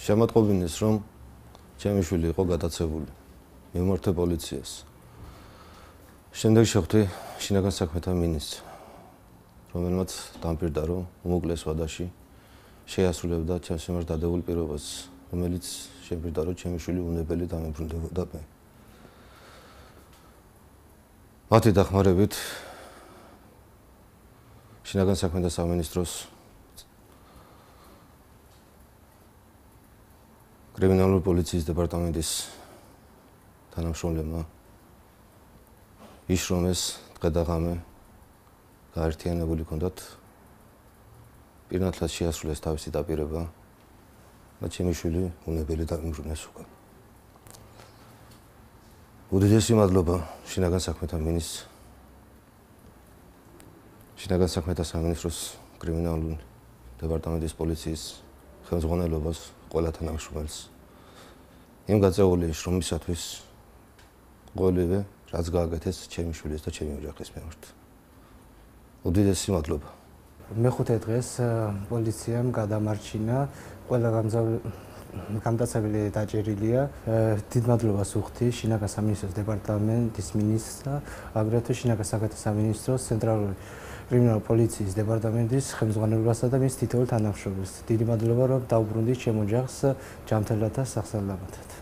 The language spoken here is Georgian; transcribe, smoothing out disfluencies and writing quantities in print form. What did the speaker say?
შემატყობინეს, რომ ჩემი შვილი იყო გადაცებული. მივმართე პოლიციას. შემდეგ შევხვდი შინაგან საქმეთა მინისტრს, რომელმაც დამპირდა, რომ უმოკლეს ვადაში შეასრულებდა ჩემს მიმართ დადებულ პირობას, რომელიც შემპირდა, რომ ჩემი შვილი უნებელი დამებრუნდებოდა მე. მათი დახმარებით შინაგან საქმეთა სამინისტროს კრიმინალური პოლიციის დეპარტამენტის თანამშრომლებმა იშრომეს დღე და ღამე გაერთიანებული ჰქონდათ პირნათლად შეასრულეს თავისი დაპირება და ჩემი შვილი უნებელი დამიმბრუნეს უკან. უდიდესი მადლობა შინაგან საქმეთა მინისტრს, შინაგან საქმეთა სამინისტროს კრიმინალური დეპარტამენტის პოლიციის ხელმძღვანელობას, ყველა თანამშრომელს. იმ გაწეული შრომისათვის ყოველივე რაც გააკეთეს ჩემი შვილის და ჩემი ოჯახის მიმართ. უდიდესი მადლობა. მეხუთე დღეს პოლიციამ გადამარჩინა, ყველა გამტაცებელი დაჭერილია. დიდ მადლობას ვუხდი შინაგან სამინისტროს დეპარტამენტის მინისტრს და აგრეთვე შინაგან საქმეთა სამინისტროს ცენტრალური კრიმინალური პოლიციის დეპარტამენტის ხელმძღვანელობასა და მის თითოეულ თანამშრომელს. დიდი მადლობა, რომ დაუბრუნდით ჩემ ოჯახს ჯანმრთელად და სახსრაბანად.